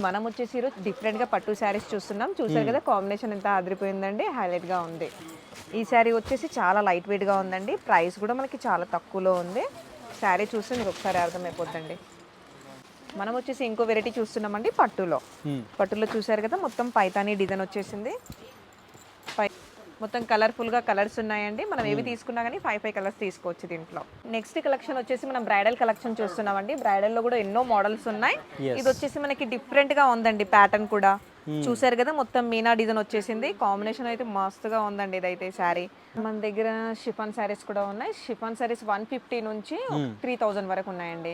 మనం వచ్చేసి ఈరోజు డిఫరెంట్గా పట్టు శారీస్ చూస్తున్నాం. చూసారు కదా కాంబినేషన్ ఎంత అదిరిపోయిందండి, హైలైట్గా ఉంది. ఈ శారీ వచ్చేసి చాలా లైట్ వెయిట్గా ఉందండి. ప్రైస్ కూడా మనకి చాలా తక్కువలో ఉంది. శారీ చూస్తే మీకు ఒకసారి అర్థమైపోద్దండి. మనం వచ్చేసి ఇంకో వెరైటీ చూస్తున్నామండి పట్టులో. పట్టులో చూసారు కదా మొత్తం పైతానీ డిజైన్ వచ్చేసింది. మొత్తం కలర్ఫుల్గా కలర్స్ ఉన్నాయండి. మనం ఏవి తీసుకున్నా కానీ 5 కలర్స్ తీసుకోవచ్చు దీంట్లో. నెక్స్ట్ కలెక్షన్ వచ్చేసి మనం బ్రైడల్ కలెక్షన్ చూస్తున్నామండి. బ్రైడల్లో కూడా ఎన్నో మోడల్స్ ఉన్నాయి. ఇది వచ్చేసి మనకి డిఫరెంట్గా ఉందండి. ప్యాటర్న్ కూడా చూసారు కదా మొత్తం మీనా డిజైన్ వచ్చేసింది. కాంబినేషన్ అయితే మస్తుగా ఉందండి ఇదైతే శారీ. మన దగ్గర షిఫాన్ శారీస్ కూడా ఉన్నాయి. షిఫాన్ శారీస్ 150 నుంచి 3000 వరకు ఉన్నాయండి.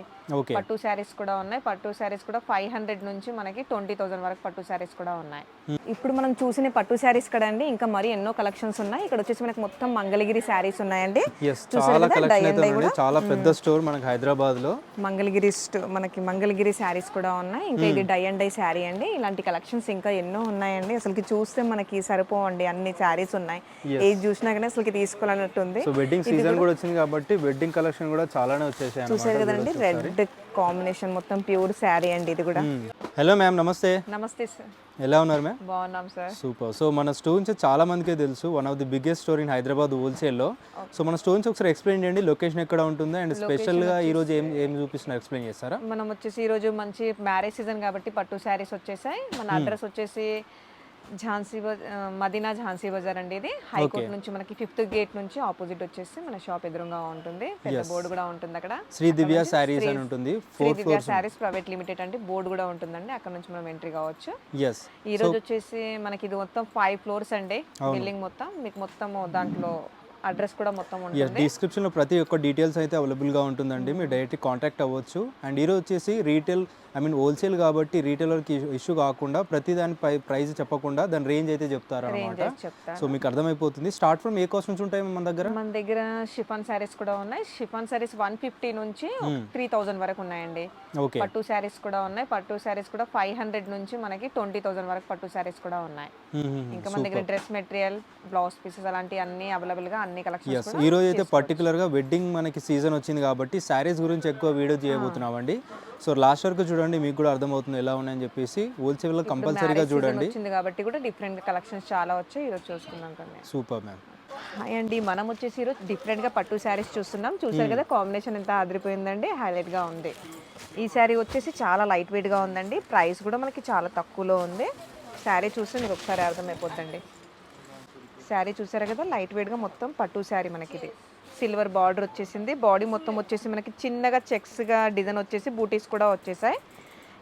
పట్టు శారీస్ కూడా ఉన్నాయి. పట్టు శారీస్ కూడా 500 నుంచి మనకి 20,000 వరకు పట్టు శారీస్ కూడా ఉన్నాయి. ఇప్పుడు మనం చూసిన పట్టు శారీస్ కదండి, ఇంకా మరి ఎన్నో కలెక్షన్స్ ఉన్నాయి. ఇక్కడ వచ్చేసి మనకి మొత్తం మంగళగిరి శారీస్ ఉన్నాయండి. చాలా పెద్ద స్టోర్ మనకి హైదరాబాద్ లో మంగళగిరి మనకి మంగళగిరి శారీస్ కూడా ఉన్నాయి. ఇంకా ఇది డై అండ్ డై శారీ అండి. ఇలాంటి కలెక్షన్స్ ఇంకా ఎన్నో ఉన్నాయండి. అసలుకి చూస్తే మనకి సరిపోవండి, అన్ని శారీస్ ఉన్నాయి. ఏది చూసినా కానీ అసలుకి తీసుకోవాలన్నట్టుంది. సో వెడ్డింగ్ సీజన్ కూడా వచ్చింది కాబట్టి వెడ్డింగ్ కలెక్షన్ కూడా చాలానే వచ్చేసాయి. చూసారు కదండి రెడ్ కాంబినేషన్ మొత్తం ప్యూర్ శారీ అండి ఇది కూడా. హలో మ్యామ్, నమస్తే. నమస్తే సార్, ఎలా ఉన్నారు మ్యామ్? బాగున్నాం సార్. సూపర్. సో మన స్టోర్ నుంచి చాలా మందికి తెలుసు, one of the biggest store in Hyderabad హోల్సేల్లో. సో మన స్టోర్ నుంచి ఒకసారి ఎక్స్ప్లెయిన్ చేయండి, లొకేషన్ ఎక్కడ ఉంటుంది అండ్ స్పెషల్గా ఈ రోజు ఏం చూపిస్తున్నారు ఎక్స్ప్లెయిన్ చేస్తారా? మనం వచ్చేసి ఈరోజు మంచి మ్యారేజ్ సీజన్ కాబట్టి పట్టు శారీస్ వచ్చేసాయి. మన అడ్రస్ వచ్చేసి మదీనా ఝాన్సీ బజార్ అండి. ఇది హైకోర్ట్ నుంచి మనకి 5th గేట్ నుంచి ఆపోజిట్ వచ్చేసి మన షాప్ ఎదురుగా ఉంటుంది. పెద్ద బోర్డు కూడా ఉంటుంది అక్కడ. శ్రీ దివ్య శారీస్ అని ఉంటుంది. శ్రీ దివ్య శారీస్ ప్రైవేట్ లిమిటెడ్ అంటే బోర్డు కూడా ఉంటుందండి. అక్కడ నుంచి మనం ఎంట్రీ కావచ్చు. ఈ రోజు వచ్చేసి మనకి ఇది మొత్తం 5 ఫ్లోర్స్ అండి. బిల్డింగ్ మొత్తం మీకు మొత్తం దాంట్లో అడ్రస్ కూడా మొత్తం ఉంటుంది. డిస్క్రిప్షన్లో ప్రతి ఒక్క డీటెయిల్స్ అయితే అవైలబుల్గా ఉంటుందండి, మీరు డైరెక్ట్ కాంటాక్ట్ అవ్వచ్చు. అండ్ ఈరోజు వచ్చేసి రీటైల్ హోల్సేల్ కాబట్టి రీటైలర్కి ఇష్యూ కాకుండా ప్రతి దాని ప్రైస్ చెప్పకుండా దాని రేంజ్ అయితే చెప్తారు అనమాట. సో మీకు అర్థమైపోతుంది. స్టార్ట్ ఫ్రమ్ ఏ కాస్ట్ నుంచి ఉంటాయి మన దగ్గర షిఫాన్ శారీస్ కూడా ఉన్నాయి. షిఫాన్ శారీస్ 150 నుంచి 3000 వరకు ఉన్నాయండి. పట్టు శారీస్ కూడా ఉన్నాయి. పట్టు శారీస్ కూడా 500 నుంచి మనకి 20,000 వరకు పట్టు శారీస్ కూడా ఉన్నాయి. ఇంకా మన దగ్గర డ్రెస్ మెటీరియల్, బ్లౌజ్ పీసెస్ అలాంటి అన్ని అవైలబుల్ గా అన్ని కలెక్షన్స్. ఈ రోజు అయితే పర్టికులర్ గా వెడ్డింగ్ మనకి సీజన్ వచ్చింది కాబట్టి శారీస్ గురించి ఎక్కువ వీడియో చేయబోతున్నామండి. సో లాస్ట్ వరకు చూడండి, మీకు కూడా అర్థమవుతుంది ఎలా ఉన్నాయని చెప్పేసి. హోల్సేల్ లో కంపల్సరీగా చూడండి కాబట్టి కూడా డిఫరెంట్ కలెక్షన్స్ చాలా వచ్చాయి. ఈరోజు చూసుకున్నాం కదా. Super ma'am. హాయ్ అండి, మనం వచ్చేసి ఈరోజు డిఫరెంట్ గా పట్టు శారీస్ చూస్తున్నాం. చూసారు కదా కాంబినేషన్ ఎంత అదిరిపోయిందండి, హైలైట్ గా ఉంది. ఈ శారీ వచ్చేసి చాలా లైట్ వెయిట్ గా ఉందండి. ప్రైస్ కూడా మనకి చాలా తక్కువలో ఉంది. శారీ చూస్తే మీకు ఒకసారి అర్థమైపోద్దండి. శారీ చూసారు కదా లైట్ వెయిట్గా మొత్తం పట్టు శారీ. మనకి ఇది సిల్వర్ బార్డర్ వచ్చేసింది. బాడీ మొత్తం వచ్చేసి మనకి చిన్నగా చెక్స్గా డిజైన్ వచ్చేసి బూటీస్ కూడా వచ్చేసాయి.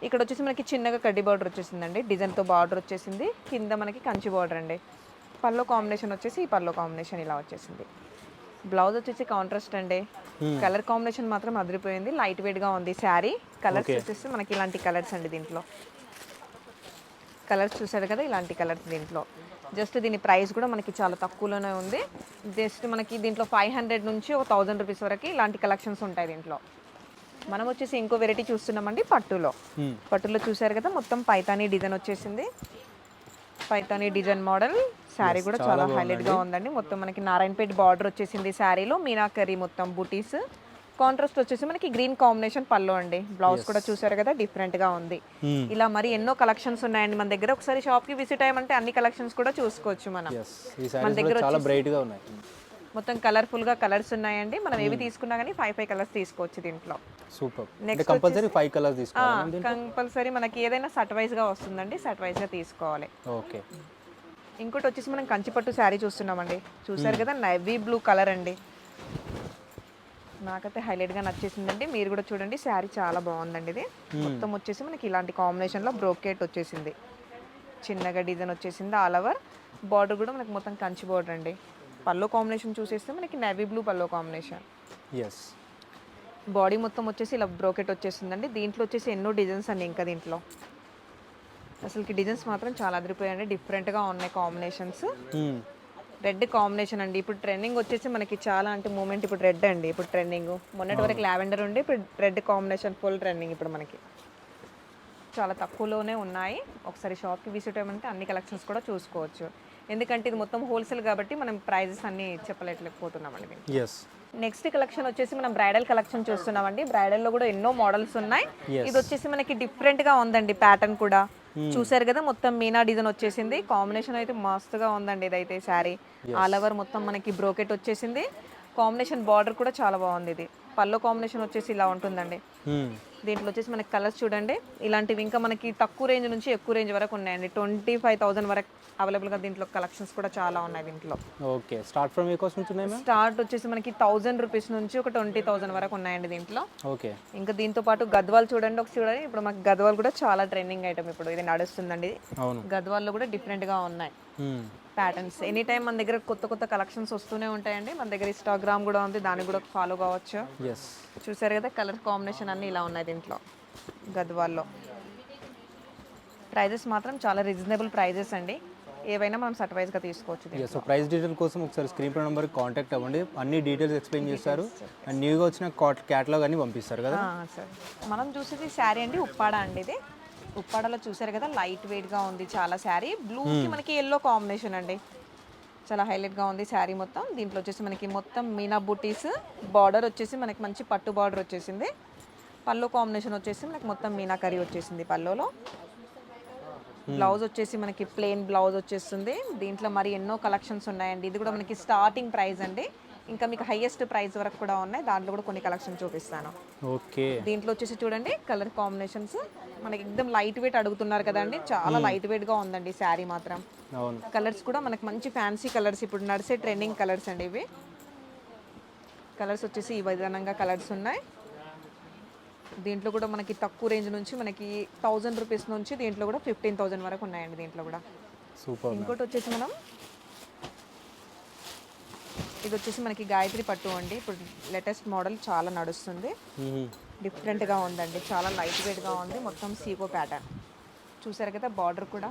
ఇక్కడ వచ్చేసి మనకి చిన్నగా కడ్డీ బార్డర్ వచ్చేసిందండి. డిజైన్తో బార్డర్ వచ్చేసింది. కింద మనకి కంచి బార్డర్ అండి. పల్లో కాంబినేషన్ వచ్చేసి ఈ పల్లో కాంబినేషన్ ఇలా వచ్చేసింది. బ్లౌజ్ వచ్చేసి కాంట్రాస్ట్ అండి. కలర్ కాంబినేషన్ మాత్రం అదిరిపోయింది. లైట్ వెయిట్గా ఉంది శారీ. కలర్స్ వచ్చేసి మనకి ఇలాంటి కలర్స్ అండి. దీంట్లో కలర్స్ చూసారు కదా, ఇలాంటి కలర్స్ దీంట్లో. జస్ట్ దీని ప్రైస్ కూడా మనకి చాలా తక్కువలోనే ఉంది. జస్ట్ మనకి దీంట్లో 500 నుంచి 1000 రూపీస్ వరకు ఇలాంటి కలెక్షన్స్ ఉంటాయి దీంట్లో. మనం వచ్చేసి ఇంకో వెరైటీ చూస్తున్నామండి పట్టులో. పట్టులో చూసారు కదా మొత్తం పైతానీ డిజైన్ వచ్చేసింది. పైతానీ డిజైన్ మోడల్ శారీ కూడా చాలా హైలైట్గా ఉందండి. మొత్తం మనకి నారాయణపేట బార్డర్ వచ్చేసింది శారీలో. మీనాకరీ మొత్తం బూటీస్. కాంట్రాస్ట్ వచ్చేసి మనకి గ్రీన్ కాంబినేషన్ పళ్ళు అండి. బ్లౌజ్ కూడా చూసారు కదా డిఫరెంట్ గా ఉంది. ఇలా మరి ఎన్నో కలెక్షన్స్ ఉన్నాయండి మన దగ్గర. ఒకసారి షాప్ కి విజిట్ అయ్యామంటే అన్ని కలెక్షన్స్ కూడా చూసుకోవచ్చు మనం. మన దగ్గర చాలా బ్రైట్ గా ఉన్నాయి. మొత్తం కలర్ఫుల్ గా కలర్స్ ఉన్నాయండి. మనం ఏవి తీసుకున్నా కానీ 5 కలర్స్ తీసుకోవచ్చు దీంట్లో. సూపర్. నెక్స్ట్ కంపల్సరీ 5 కలర్స్ తీసుకోవాలి. కంపల్సరీ మనకి ఏదైనా సెట్ వైజ్ గా వస్తుందండి. సెట్ వైజ్ గా తీసుకోవాలి. ఓకే. ఇంకోటి వచ్చేసి మనం కంచిపట్టు శారీ చూస్తున్నామండి. చూసారు కదా నేవీ బ్లూ కలర్ అండి. నాకైతే హైలైట్గా నచ్చేసిందండి. మీరు కూడా చూడండి, శారీ చాలా బాగుందండి. ఇది మొత్తం వచ్చేసి మనకి ఇలాంటి కాంబినేషన్లో బ్రోకేట్ వచ్చేసింది. చిన్నగా డిజైన్ వచ్చేసింది. ఆల్ ఓవర్ బార్డర్ కూడా మనకి మొత్తం కంచి బార్డర్ అండి. పల్లో కాంబినేషన్ చూసేస్తే మనకి నేవీ బ్లూ పల్లో కాంబినేషన్. బాడీ మొత్తం వచ్చేసి ఇలా బ్రోకెట్ వచ్చేసిందండి. దీంట్లో వచ్చేసి ఎన్నో డిజైన్స్ అండి. ఇంకా దీంట్లో అసలుకి డిజైన్స్ మాత్రం చాలా అదిరిపోయాయండి. డిఫరెంట్గా ఉన్నాయి కాంబినేషన్స్. రెడ్ కాంబినేషన్ అండి. ఇప్పుడు ట్రెండింగ్ వచ్చేసి మనకి చాలా అంటే మూమెంట్ ఇప్పుడు రెడ్ అండి. ఇప్పుడు ట్రెండింగ్ మొన్నటి వరకు లావెండర్ ఉండి ఇప్పుడు రెడ్ కాంబినేషన్ ఫుల్ ట్రెండింగ్. ఇప్పుడు మనకి చాలా తక్కువలోనే ఉన్నాయి. ఒకసారి షాప్కి విజిట్ అయ్యామంటే అన్ని కలెక్షన్స్ కూడా చూసుకోవచ్చు. ఎందుకంటే ఇది మొత్తం హోల్సేల్ కాబట్టి మనం ప్రైజెస్ అన్ని చెప్పలేకపోతున్నామండి. నెక్స్ట్ కలెక్షన్ వచ్చేసి మనం బ్రైడల్ కలెక్షన్ చూస్తున్నామండి. బ్రైడల్ లో కూడా ఎన్నో మోడల్స్ ఉన్నాయి. Yes. ఇది వచ్చేసి మనకి డిఫరెంట్ గా ఉందండి, ప్యాటర్న్ కూడా చూసారు కదా, మొత్తం మీనా డిజైన్ వచ్చేసింది. కాంబినేషన్ అయితే మస్తుగా ఉందండి. ఇదైతే శారీ ఆల్ ఓవర్ మొత్తం మనకి బ్రోకెట్ వచ్చేసింది. కాంబినేషన్ బార్డర్ కూడా చాలా బాగుంది. ఇది పల్లో కాంబినేషన్ వచ్చేసి ఇలా ఉంటుందండి. దీంట్లో వచ్చేసి మనకి కలర్స్ చూడండి, ఇలాంటివి ఇంకా మనకి తక్కువ రేంజ్ నుంచి ఎక్కువ రేంజ్ వరకు ఉన్నాయండి. 25,000 వరకు అవైలబుల్గా దీంట్లో కలెక్షన్స్ కూడా చాలా ఉన్నాయి. దీంట్లో okay, start from A cost నుంచి ఉన్నాయి మ్యామ్? స్టార్ట్ వచ్చేసి మనకి 1000 రూపీస్ నుంచి ఒక 20,000 వరకు ఉన్నాయండి దీంట్లో. ఓకే, ఇంకా దీంతో పాటు గద్వాల్ చూడండి, ఒక చూడండి. ఇప్పుడు మాకు గద్వాల్ కూడా చాలా ట్రెండింగ్ ఐటమ్, ఇప్పుడు ఇది నడుస్తుందండి. అవును. గద్వాల్లో కూడా డిఫరెంట్గా ఉన్నాయి ప్యాటర్న్స్. ఎనీ టైం మన దగ్గర కొత్త కొత్త కలెక్షన్స్ వస్తూనే ఉంటాయండి. మన దగ్గర ఇన్స్టాగ్రామ్ కూడా ఉంది, దాన్ని కూడా ఫాలో కావచ్చు. ఎస్, చూసారు కదా, కలర్ కాంబినేషన్ అన్నీ ఇలా ఉన్నాయి దీంట్లో గద్వాల్లో. ప్రైజెస్ మాత్రం చాలా రీజనబుల్ ప్రైజెస్ అండి. ఏవైనా మనం సర్ప్రైజ్గా తీసుకోవచ్చు. ఎస్. సో ప్రైస్ డీటెయిల్ కోసం ఒకసారి స్క్రీన్ పై నెంబర్కి కాంటాక్ట్ అవ్వండి. అన్ని డీటెయిల్స్ ఎక్స్ప్లెయిన్ చేస్తారు అండ్ న్యూగా వచ్చిన క్యాటలాగ్ అన్ని పంపిస్తారు కదా. సార్ మనం చూసేది శారీ అండి, ఉప్పాడ అండి. ఇది ఉప్పాడలో చూసారు కదా, లైట్ వెయిట్గా ఉంది చాలా శారీ. బ్లూకి మనకి ఎల్లో కాంబినేషన్ అండి, చాలా హైలైట్గా ఉంది శారీ మొత్తం. దీంట్లో వచ్చేసి మనకి మొత్తం మీనా బూటీస్, బార్డర్ వచ్చేసి మనకి మంచి పట్టు బార్డర్ వచ్చేసింది. పల్లో కాంబినేషన్ వచ్చేసి మనకి మొత్తం మీనా కర్రీ వచ్చేసింది పల్లోలో. బ్లౌజ్ వచ్చేసి మనకి ప్లెయిన్ బ్లౌజ్ వచ్చేస్తుంది. దీంట్లో మరి ఎన్నో కలెక్షన్స్ ఉన్నాయండి. ఇది కూడా మనకి స్టార్టింగ్ ప్రైస్ అండి, ఇంకా మీకు హైయెస్ట్ ప్రైస్ వరకు కూడా ఉన్నాయి. దాంట్లో కూడా కొన్ని కలెక్షన్ చూపిస్తాను. ఓకే, దీంట్లో వచ్చేసి చూడండి కలర్ కాంబినేషన్స్ మనకి ఎక్దమ్ లైట్ వెయిట్ అడుగుతున్నారు కదండి, చాలా లైట్ వెయిట్ గా ఉందండి శారీ మాత్రం. అవును. కలర్స్ కూడా మనకి మంచి ఫ్యాన్సీ కలర్స్, ఇప్పుడు నడిసే ట్రెండింగ్ కలర్స్ అండి ఇవి. కలర్స్ వచ్చేసి ఈ విధంగా కలర్స్ ఉన్నాయి. దీంట్లో కూడా మనకి తక్కువ రేంజ్ నుంచి మనకి 1000 రూపీస్ నుంచి దీంట్లో కూడా 15,000 వరకు ఉన్నాయండి దీంట్లో కూడా. సూపర్. ఇంకోటి వచ్చేసి మనం ఇది వచ్చేసి మనకి గాయత్రి పట్టు అండి. ఇప్పుడు లేటెస్ట్ మోడల్ చాలా నడుస్తుంది, డిఫరెంట్గా ఉందండి, చాలా లైట్ వెయిట్గా ఉంది. మొత్తం సీకో ప్యాటర్న్ చూసారు కదా, బార్డర్ కూడా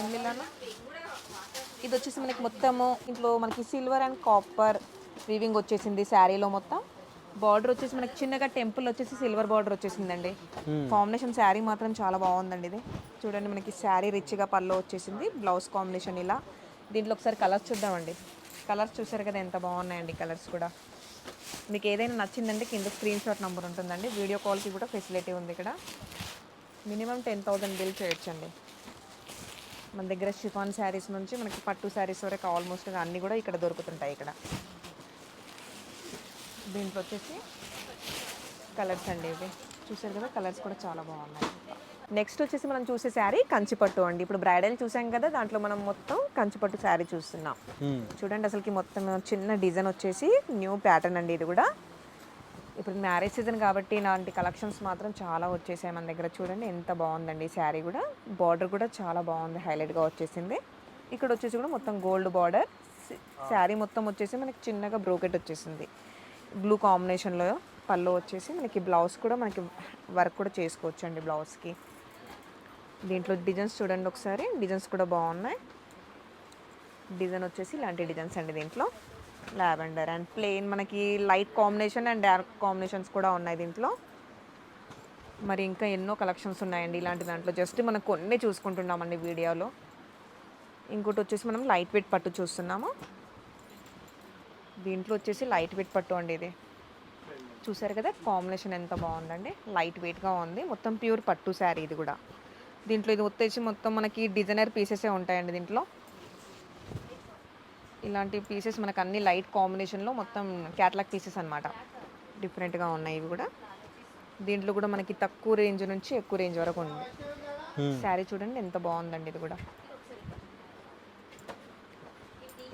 ఎన్నిలానా. ఇది వచ్చేసి మనకి మొత్తము ఇంట్లో మనకి సిల్వర్ అండ్ కాపర్ వీవింగ్ వచ్చేసింది శారీలో. మొత్తం బార్డర్ వచ్చేసి మనకి చిన్నగా టెంపుల్ వచ్చేసి సిల్వర్ బార్డర్ వచ్చేసిందండి. కాంబినేషన్ శారీ మాత్రం చాలా బాగుందండి. ఇది చూడండి, మనకి శారీ రిచ్గా పళ్ళు వచ్చేసింది, బ్లౌజ్ కాంబినేషన్ ఇలా. దీంట్లో ఒకసారి కలర్స్ చూద్దామండి. కలర్స్ చూసారు కదా ఎంత బాగున్నాయండి కలర్స్ కూడా. మీకు ఏదైనా నచ్చిందంటే కింద స్క్రీన్ షాట్ నెంబర్ ఉంటుందండి. వీడియో కాల్కి కూడా ఫెసిలిటీ ఉంది ఇక్కడ. మినిమం 10,000 బిల్ చేయొచ్చండి. మన దగ్గర షిఫాన్ శారీస్ నుంచి మనకి పట్టు శారీస్ వరకు ఆల్మోస్ట్గా అన్నీ కూడా ఇక్కడ దొరుకుతుంటాయి ఇక్కడ. దీంట్లో వచ్చేసి కలర్స్ అండి ఇవి చూసారు కదా, కలర్స్ కూడా చాలా బాగున్నాయి. నెక్స్ట్ వచ్చేసి మనం చూసే శారీ కంచిపట్టు అండి. ఇప్పుడు బ్రైడల్ చూసాం కదా, దాంట్లో మనం మొత్తం కంచిపట్టు శారీ చూస్తున్నాం. చూడండి అసలుకి మొత్తం చిన్న డిజైన్ వచ్చేసి న్యూ ప్యాటర్న్ అండి. ఇది కూడా ఇప్పుడు మ్యారేజ్ సీజన్ కాబట్టి ఇలాంటి కలెక్షన్స్ మాత్రం చాలా వచ్చేసాయి మన దగ్గర. చూడండి ఎంత బాగుందండి శారీ కూడా. బార్డర్ కూడా చాలా బాగుంది, హైలైట్గా వచ్చేసింది. ఇక్కడ వచ్చేసి కూడా మొత్తం గోల్డ్ బార్డర్. శారీ మొత్తం వచ్చేసి మనకి చిన్నగా బ్రోకెట్ వచ్చేసింది బ్లూ కాంబినేషన్లో. పళ్ళు వచ్చేసి మనకి బ్లౌజ్ కూడా మనకి వర్క్ కూడా చేసుకోవచ్చు అండి బ్లౌజ్కి. దీంట్లో డిజైన్స్ చూడండి ఒకసారి, డిజైన్స్ కూడా బాగున్నాయి. డిజైన్ వచ్చేసి ఇలాంటి డిజైన్స్ అండి. దీంట్లో లావెండర్ అండ్ ప్లెయిన్ మనకి light combination and dark combinations కూడా ఉన్నాయి దీంట్లో. మరి ఇంకా ఎన్నో కలెక్షన్స్ ఉన్నాయండి ఇలాంటి దాంట్లో. జస్ట్ మనం కొన్ని చూసుకుంటున్నామండి వీడియోలో. ఇంకోటి వచ్చేసి మనం లైట్ వెయిట్ పట్టు చూస్తున్నాము. దీంట్లో వచ్చేసి లైట్ వెయిట్ పట్టు అండి. ఇది చూసారు కదా, కాంబినేషన్ ఎంత బాగుందండి, లైట్ వెయిట్గా ఉంది. మొత్తం ప్యూర్ పట్టు శారీ ఇది కూడా. దీంట్లో ఇది వచ్చేసి మొత్తం మనకి డిజైనర్ పీసెసే ఉంటాయండి దీంట్లో. ఇలాంటి పీసెస్ మనకు అన్ని లైట్ కాంబినేషన్లో మొత్తం క్యాటలాగ్ పీసెస్ అనమాట. డిఫరెంట్గా ఉన్నాయి ఇవి కూడా. దీంట్లో కూడా మనకి తక్కువ రేంజ్ నుంచి ఎక్కువ రేంజ్ వరకు ఉంది శారీ. చూడండి ఎంత బాగుందండి ఇది కూడా.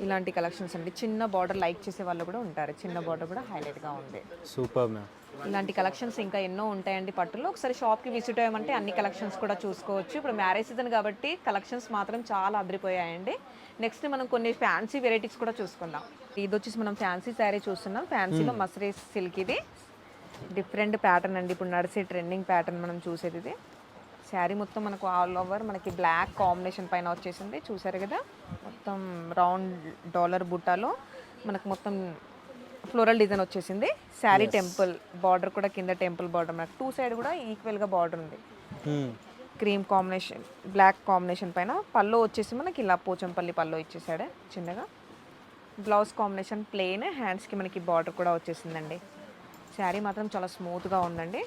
ఇలాంటి కలెక్షన్స్ అండి. చిన్న బార్డర్ లైక్ చేసే వాళ్ళు కూడా ఉంటారు, చిన్న బార్డర్ కూడా హైలైట్గా ఉంది. Super ma'am. ఇలాంటి కలెక్షన్స్ ఇంకా ఎన్నో ఉంటాయండి పట్టులో. ఒకసారి షాప్కి విజిట్ అయ్యామంటే అన్ని కలెక్షన్స్ కూడా చూసుకోవచ్చు. ఇప్పుడు మ్యారేజ్ సీజన్ కాబట్టి కలెక్షన్స్ మాత్రం చాలా అదిరిపోయాయండి. నెక్స్ట్ మనం కొన్ని ఫ్యాన్సీ వెరైటీస్ కూడా చూసుకుందాం. ఇది వచ్చేసి మనం ఫ్యాన్సీ శారీ చూస్తున్నాం. ఫ్యాన్సీలో మసరీస్ సిల్క్. ఇది డిఫరెంట్ ప్యాటర్న్ అండి, ఇప్పుడు నడిచే ట్రెండింగ్ ప్యాటర్న్ మనం చూసేది. ఇది శారీ మొత్తం మనకు ఆల్ ఓవర్ మనకి బ్లాక్ కాంబినేషన్ పైన వచ్చేసింది. చూసారు కదా, మొత్తం రౌండ్ డాలర్ బుట్టాలో మనకు మొత్తం ఫ్లోరల్ డిజైన్ వచ్చేసింది. శారీ టెంపుల్ బార్డర్ కూడా కింద టెంపుల్ బార్డర్, మనకు టూ సైడ్ కూడా ఈక్వల్గా బార్డర్ ఉంది. క్రీమ్ కాంబినేషన్ బ్లాక్ కాంబినేషన్ పైన పళ్ళు వచ్చేసి మనకి ఇలా పోచంపల్లి పళ్ళు ఇచ్చేసాడు చిన్నగా. బ్లౌజ్ కాంబినేషన్ ప్లెయిన్, హ్యాండ్స్కి మనకి బార్డర్ కూడా వచ్చేసిందండి. శారీ మాత్రం చాలా స్మూత్గా ఉందండి.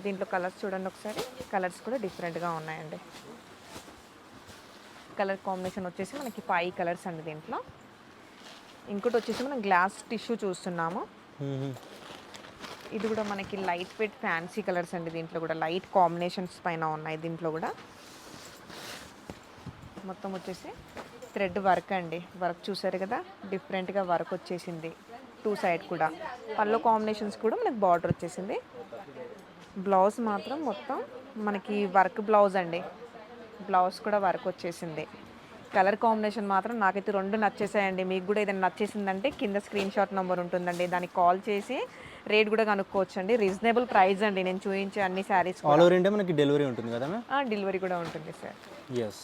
దీంట్లో కలర్స్ చూడండి ఒకసారి, కలర్స్ కూడా డిఫరెంట్గా ఉన్నాయండి. కలర్ కాంబినేషన్ వచ్చేసి మనకి 5 కలర్స్ అండి దీంట్లో. ఇంకోటి వచ్చేసి మనం గ్లాస్ టిష్యూ చూస్తున్నాము. ఇది కూడా మనకి లైట్ వెయిట్ ఫ్యాన్సీ కలర్స్ అండి. దీంట్లో కూడా లైట్ కాంబినేషన్స్ పైన ఉన్నాయి. దీంట్లో కూడా మొత్తం వచ్చేసి థ్రెడ్ వర్క్ అండి. వర్క్ చూసారు కదా, డిఫరెంట్గా వర్క్ వచ్చేసింది 2 సైడ్ కూడా. పళ్ళు కాంబినేషన్స్ కూడా మనకి బార్డర్ వచ్చేసింది. బ్లౌజ్ మాత్రం మొత్తం మనకి వర్క్ బ్లౌజ్ అండి. బ్లౌజ్ కూడా వర్క్ వచ్చేసింది. కలర్ కాంబినేషన్ మాత్రం నాకైతే 2 నచ్చేసాయండి. మీకు కూడా ఏదైనా నచ్చేసిందంటే కింద స్క్రీన్ షాట్ నెంబర్ ఉంటుందండి, దానికి కాల్ చేసి రేట్ కూడా కనుక్కోవచ్చండి. రీజనబుల్ ప్రైస్ అండి నేను చూపించే అన్ని శారీస్. ఆల్ ఓవర్ ఇండియా మనకి డెలివరీ ఉంటుంది కదా మ్యామ్? డెలివరీ కూడా ఉంటుంది సార్. ఎస్.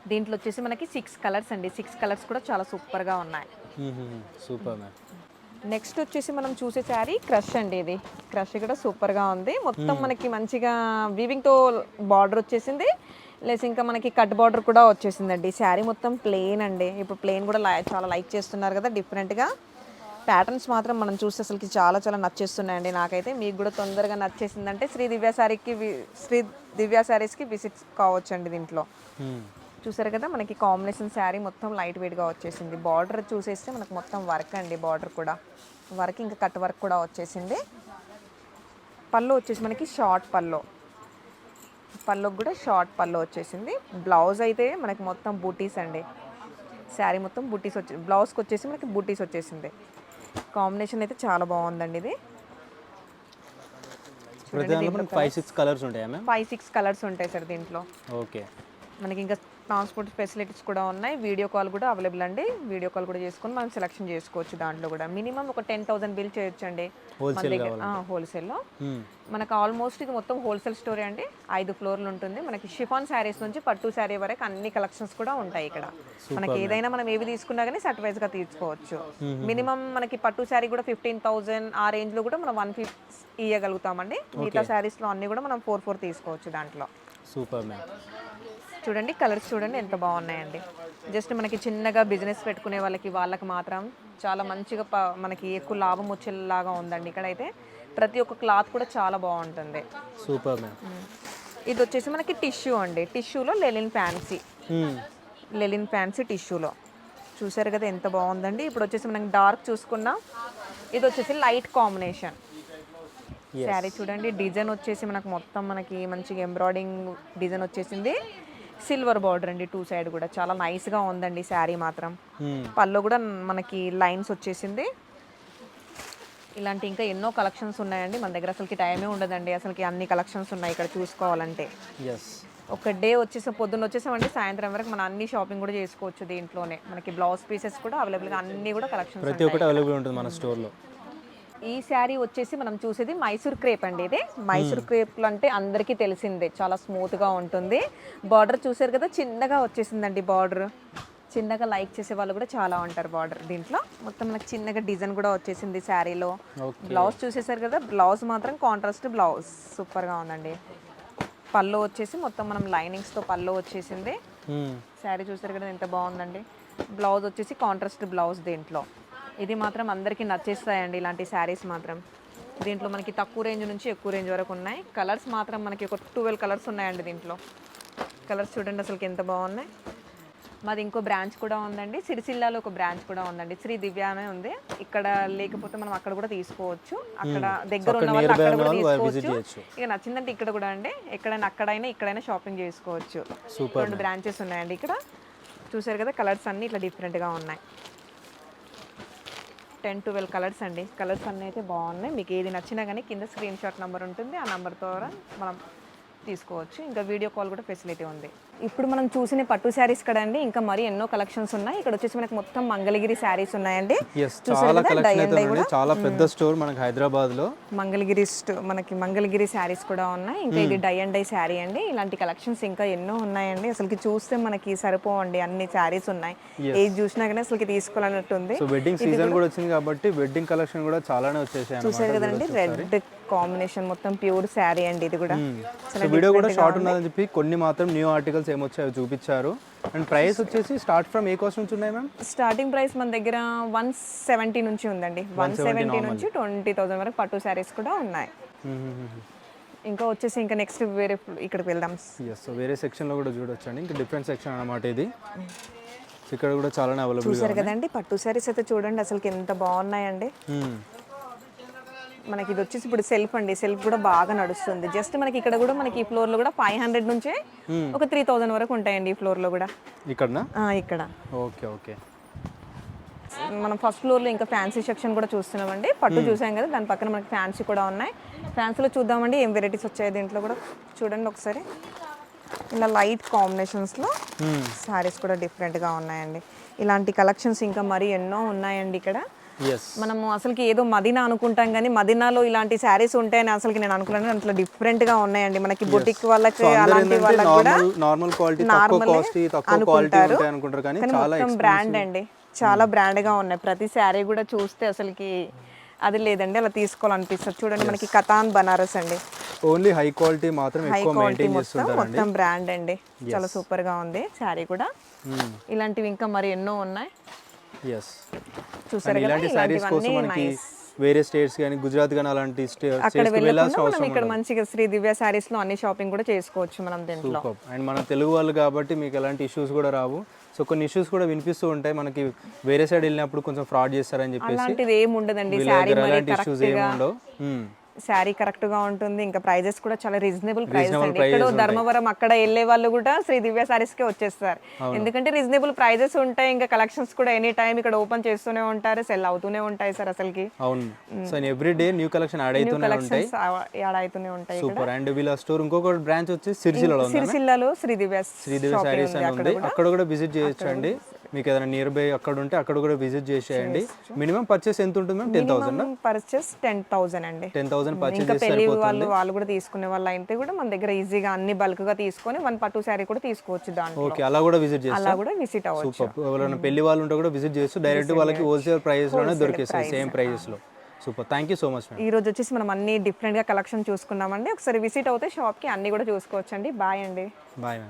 దీంట్లో వచ్చేసి మనకి 6 కలర్స్ అండి. 6 కలర్స్ కూడా చాలా సూపర్గా ఉన్నాయి. Super ma'am. నెక్స్ట్ వచ్చేసి మనం చూసే శారీ క్రష్ అండి. ఇది క్రష్ కూడా సూపర్గా ఉంది. మొత్తం మనకి మంచిగా వీవింగ్తో బార్డర్ వచ్చేసింది, లేస్ ఇంకా మనకి కట్ బార్డర్ కూడా వచ్చేసిందండి. శారీ మొత్తం ప్లెయిన్ అండి. ఇప్పుడు ప్లెయిన్ కూడా చాలా లైక్ చేస్తున్నారు కదా డిఫరెంట్గా. ప్యాటర్న్స్ మాత్రం మనం చూస్తే అసలుకి చాలా చాలా నచ్చేస్తున్నాయండి నాకైతే. మీకు కూడా తొందరగా నచ్చేసిందంటే శ్రీ దివ్య శారీస్కి విజిట్ కావచ్చు అండి. దీంట్లో చూసారు కదా మనకి కాంబినేషన్ శారీ మొత్తం లైట్ వెయిట్గా వచ్చేసింది. బార్డర్ చూసేస్తే మనకు మొత్తం వర్క్ అండి. బార్డర్ కూడా వర్క్, ఇంకా కట్ వర్క్ కూడా వచ్చేసింది. పళ్ళు వచ్చేసి మనకి షార్ట్ పళ్ళుకి కూడా షార్ట్ పళ్ళు వచ్చేసింది. బ్లౌజ్ అయితే మనకి మొత్తం బూటీస్ అండి. శారీ మొత్తం బూటీస్ వచ్చి, బ్లౌజ్కి వచ్చేసి మనకి బూటీస్ వచ్చేసింది. కాంబినేషన్ అయితే చాలా బాగుందండి. ఇది 5-6 కలర్స్ ఉంటాయా మ్యామ్? 5-6 కలర్స్ ఉంటాయి సార్ దీంట్లో. ఓకే. మనకి ఇంకా ట్రాన్స్పోర్ట్ ఫెసిలిటీస్ కూడా ఉన్నాయి. వీడియో కాల్ కూడా అవైలబుల్ అండి. వీడియో కాల్ కూడా చేసుకొని మనం సెలెక్షన్ చేసుకోవచ్చు. దాంట్లో కూడా మినిమం ఒక 10,000 బిల్ చేయొచ్చు అండి మన దగ్గర హోల్సేల్లో. మనకు ఆల్మోస్ట్ ఇది మొత్తం హోల్సేల్ స్టోరీ అండి. 5 ఫ్లోర్లు ఉంటుంది. మనకి షిఫాన్ శారీస్ నుంచి పట్టు శారీ వరకు అన్ని కలెక్షన్స్ కూడా ఉంటాయి ఇక్కడ. మనకి ఏదైనా మనం ఏవి తీసుకున్నా కానీ సెట్ వైజ్గా తీసుకోవచ్చు. మినిమం మనకి పట్టు శారీ కూడా 15,000 ఆ రేంజ్లో కూడా మనం 150 ఇవ్వగలుగుతామండి. మిగతా శారీస్లో అన్ని కూడా మనం 4 తీసుకోవచ్చు దాంట్లో. Super ma'am. చూడండి కలర్స్ చూడండి ఎంత బాగున్నాయండి. జస్ట్ మనకి చిన్నగా బిజినెస్ పెట్టుకునే వాళ్ళకి మాత్రం చాలా మంచిగా మనకి ఎక్కువ లాభం వచ్చేలాగా ఉందండి. ఇక్కడైతే ప్రతి ఒక్క క్లాత్ కూడా చాలా బాగుంటుంది. Super ma'am. ఇది వచ్చేసి మనకి టిష్యూ అండి. టిష్యూలో లెలిన్ ఫ్యాన్సీ టిష్యూలో చూసారు కదా ఎంత బాగుందండి. ఇప్పుడు వచ్చేసి మనకి డార్క్ చూసుకున్నా, ఇది వచ్చేసి లైట్ కాంబినేషన్ శారీ. చూడండి డిజైన్ వచ్చేసి మనకు మొత్తం మనకి మంచిగా ఎంబ్రాయిడింగ్ డిజైన్ వచ్చేసింది. సిల్వర్ బార్డర్ అండి 2 సైడ్ కూడా చాలా నైస్గా ఉందండి శారీ మాత్రం. పళ్ళు కూడా మనకి లైన్స్ వచ్చేసింది. ఇలాంటి ఇంకా ఎన్నో కలెక్షన్స్ ఉన్నాయండి మన దగ్గర. అసలుకి టైమే ఉండదండి, అసలుకి అన్ని కలెక్షన్స్ ఉన్నాయి ఇక్కడ చూసుకోవాలంటే. ఒక డే వచ్చేసి పొద్దున్న వచ్చేసామంటే సాయంత్రం వరకు మనం అన్ని షాపింగ్ కూడా చేసుకోవచ్చు. దీంట్లోనే మనకి బ్లౌజ్ పీసెస్ కూడా అవైలబుల్గా అన్ని కూడా కలెక్షన్స్ ప్రతి ఒక్కటి అవైలబుల్ ఉంటుంది మన స్టోర్లో. ఈ శారీ వచ్చేసి మనం చూసేది మైసూర్ క్రేప్ అండి. ఇది మైసూర్ క్రేప్లు అంటే అందరికీ తెలిసిందే, చాలా స్మూత్గా ఉంటుంది. బార్డర్ చూసారు కదా చిన్నగా వచ్చేసిందండి. బార్డర్ చిన్నగా లైక్ చేసే వాళ్ళు కూడా చాలా ఉంటారు. బార్డర్ దీంట్లో మొత్తం మనకి చిన్నగా డిజైన్ కూడా వచ్చేసింది శారీలో. బ్లౌజ్ చూసేసారు కదా, బ్లౌజ్ మాత్రం కాంట్రాస్ట్ బ్లౌజ్ సూపర్గా ఉందండి. పళ్ళు వచ్చేసి మొత్తం మనం లైనింగ్స్తో పళ్ళు వచ్చేసింది. శారీ చూసారు కదా ఎంత బాగుందండి. బ్లౌజ్ వచ్చేసి కాంట్రాస్ట్ బ్లౌజ్ దీంట్లో. ఇది మాత్రం అందరికీ నచ్చేస్తాయండి ఇలాంటి శారీస్ మాత్రం. దీంట్లో మనకి తక్కువ రేంజ్ నుంచి ఎక్కువ రేంజ్ వరకు ఉన్నాయి. కలర్స్ మాత్రం మనకి ఒక 12 కలర్స్ ఉన్నాయండి దీంట్లో. కలర్స్ చూడండి అసలుకి ఎంత బాగున్నాయి. మాది ఇంకో బ్రాంచ్ కూడా ఉందండి, సిరిసిల్లాలో ఒక బ్రాంచ్ కూడా ఉందండి. శ్రీ దివ్య అనే ఉంది. ఇక్కడ లేకపోతే మనం అక్కడ కూడా తీసుకోవచ్చు. అక్కడ దగ్గర ఉన్న వాళ్ళు అక్కడ కూడా తీసుకోవచ్చు. ఇక నచ్చిందంటే ఇక్కడ కూడా అండి, ఎక్కడైనా అక్కడైనా ఇక్కడైనా షాపింగ్ చేసుకోవచ్చు. 2 బ్రాంచెస్ ఉన్నాయండి ఇక్కడ. చూసారు కదా కలర్స్ అన్నీ ఇట్లా డిఫరెంట్గా ఉన్నాయి. 10-12 కలర్స్ అండి. కలర్స్ అన్నీ అయితే బాగున్నాయి. మీకు ఏది నచ్చినా కానీ కింద స్క్రీన్ షాట్ నెంబర్ ఉంటుంది, ఆ నెంబర్ ద్వారా మనం తీసుకోవచ్చు. ఇంకా వీడియో కాల్ కూడా ఫెసిలిటీ ఉంది. ఇప్పుడు మనం చూసిన పట్టు శారీస్ కదండి, ఇంకా మరి ఎన్నో కలెక్షన్స్ ఉన్నాయి. ఇక్కడ వచ్చేసి మనకి మొత్తం మంగళగిరి శారీస్ ఉన్నాయండి. చాలా పెద్ద స్టోర్ మనకి హైదరాబాద్ లో మంగళగిరి మనకి మంగళగిరి శారీస్ కూడా ఉన్నాయి. ఇంకా ఇది డై అండ్ డై శారీ అండి. ఇలాంటి కలెక్షన్స్ ఇంకా ఎన్నో ఉన్నాయండి. అసలుకి చూస్తే మనకి సరిపోవండి, అన్ని శారీస్ ఉన్నాయి. ఏది చూసినా కానీ అసలుకి తీసుకోవాలన్నట్టుంది. వెడ్డింగ్ సీజన్ కూడా వచ్చింది కాబట్టి వెడ్డింగ్ కలెక్షన్ కూడా చాలానే వచ్చేసాయి. చూసారు కదండి రెడ్ కాంబినేషన్ మొత్తం ప్యూర్ శారీ అండి ఇది కూడా. సో వీడియో కూడా షార్ట్ ఉన్నదని చెప్పి కొన్ని మాత్రం న్యూ ఆర్టికల్స్ ఏమొచ్చాయో చూపించారు. అండ్ ప్రైస్ వచ్చేసి స్టార్ట్ ఫ్రమ్ ఏ కాస్ట్ నుంచి ఉన్నాయి మ్యామ్? స్టార్టింగ్ ప్రైస్ మన దగ్గర 170 నుంచి ఉందండి. 170 నుంచి 20,000 వరకు పట్టు శారీస్ కూడా ఉన్నాయి. ఇంకా వచ్చేసి ఇంకా నెక్స్ట్ వేరే ఇక్కడికి వెళ్దాం. ఎస్, సో వేరే సెక్షన్లో కూడా చూడొచ్చండి. ఇంకా డిఫరెంట్ సెక్షన్ అన్నమాట ఇది. ఇక్కడ కూడా చాలానే అవైలబుల్ చూసారు కదండి పట్టు శారీస్ అయితే చూడండి అసలు ఎంత బాగున్నాయండి. మనకి ఇది వచ్చేసి ఇప్పుడు సెల్ఫ్ అండి. సెల్ఫ్ కూడా బాగా నడుస్తుంది. జస్ట్ మనకి ఇక్కడ కూడా మనకి ఈ ఫ్లోర్ లో కూడా 500 నుంచే ఒక 3,000 వరకు ఉంటాయండి ఈ ఫ్లోర్ లో కూడా. ఇక్కడ ఇక్కడ ఓకే ఓకే. మనం ఫస్ట్ ఫ్లోర్ లో ఇంకా ఫ్యాన్సీ సెక్షన్ కూడా చూస్తున్నామండి. పట్టు చూసాం కదా, దాని పక్కన మనకి ఫ్యాన్సీ కూడా ఉన్నాయి. ఫ్యాన్సీలో చూద్దామండి ఏం వెరైటీస్ వచ్చాయి దీంట్లో కూడా. చూడండి ఒకసారి, ఇలా లైట్ కాంబినేషన్స్లో శారీస్ కూడా డిఫరెంట్గా ఉన్నాయండి. ఇలాంటి కలెక్షన్స్ ఇంకా మరీ ఎన్నో ఉన్నాయండి ఇక్కడ. మనము అసలుకి ఏదో మదీనా అనుకుంటాం కానీ మదీనాలో ఇలాంటి శారీస్ ఉంటాయని అసలుకి నేను అనుకున్నాను. అట్లా డిఫరెంట్గా ఉన్నాయండి. మనకి బొటిక్ వాళ్ళకి అలాంటి వాళ్ళకి కూడా నార్మల్ క్వాలిటీ అనుకుంటారు కానీ మొత్తం బ్రాండ్ అండి. చాలా బ్రాండ్గా ఉన్నాయి. ప్రతి శారీ కూడా చూస్తే అసలుకి అది లేదండి అలా తీసుకోవాలనిపిస్తుంది. చూడండి మనకి కతాన్ బనారస్ అండి. ఓన్లీ హై క్వాలిటీ మాత్రం ఎక్కువ మెయింటైన్ చేస్తుంటారు. మొత్తం బ్రాండ్ అండి. చాలా సూపర్ గా ఉంది శారీ కూడా. ఇలాంటివి ఇంకా మరి ఎన్నో ఉన్నాయి. చూసారు కదా, ఇలాంటి సారీస్ కోసం మనకి వేరే స్టేట్స్ కానీ గుజరాత్ కానీ అలాంటి స్టేట్స్ వెళ్ళాల్సిన అవసరం ఇక్కడ మంచిగా శ్రీ దివ్య శారీస్ లో అన్ని షాపింగ్ కూడా చేసుకోవచ్చు మనం దీంట్లో. అండ్ మన తెలుగు వాళ్ళు కాబట్టి మీకు ఎలాంటి ఇష్యూస్ కూడా రావు. సో కొన్ని ఇష్యూస్ కూడా వినిపిస్తూ ఉంటాయి మనకి, వేరే సైడ్ వెళ్ళినప్పుడు కొంచెం ఫ్రాడ్ చేస్తారని చెప్పేసి. అలాంటిది ఏమి ఉండదండి. శారీ కరెక్ట్ గా ఉంటుంది. ఇంకా ప్రైజెస్ కూడా చాలా రీజనబుల్ ప్రైజెస్ అండి. ఇక్కడ ధర్మవరం అక్కడ వెళ్ళే వాళ్ళు కూడా శ్రీ దివ్య సారీస్ కే వచ్చేస్తారు. ఎందుకంటే రీజనబుల్ ప్రైజెస్ ఉంటాయి. ఇంకా కలెక్షన్స్ కూడా ఎనీ టైం ఇక్కడ ఓపెన్ చేస్తూనే ఉంటారు, సెల్ అవుతూనే ఉంటాయి సార్ అసలుకి. అవును, so every day new collection add అవుతూనే ఉంటాయి. సూపర్. అండ్ వీళ్ళ స్టోర్ ఇంకొక బ్రాంచ్ వచ్చి సిరిసిల్లలో శ్రీ దివ్య సారీస్ అని ఉంది. అక్కడ కూడా విజిట్ చేయొచ్చు అండి. మీకు ఏదైనా నియర్ బై అక్కడ ఉంటే అక్కడ కూడా విజిట్ చేసేయండి. మినిమం పర్చేస్ ఎంత ఉంటుంది మ్యామ్? 10,000 పర్చేస్ 10,000 అండి. 10,000 పర్చేస్ ఇంకా పెళ్లి వాళ్ళు కూడా తీసుకునే వాళ్ళు అయితే కూడా మన దగ్గర ఈజీగా అన్ని బల్క్ గా తీసుకొని 1 పట్టు శారీ కూడా తీసుకోవచ్చు దాంట్లో. ఓకే, అలా కూడా విజిట్ చేస్తారు. అలా కూడా విజిట్ అవ్వచ్చు. ఎవరైనా పెళ్లి వాళ్ళు ఉంటే కూడా విజిట్ చేస్తూ డైరెక్ట్ వాళ్ళకి హోల్సేల్ ప్రైస్ లోనే దొరికేస్తాయి, సేమ్ ప్రైజెస్ లో. Super, thank you so much. ఈ రోజు వచ్చేసి మనం అన్ని డిఫరెంట్ గా కలెక్షన్ చూసుకున్నామండి. ఒకసారి విజిట్ అవుతే షాప్ కి అన్ని కూడా చూసుకోవచ్చు అండి. బాయ్ అండి. Bye ma'am.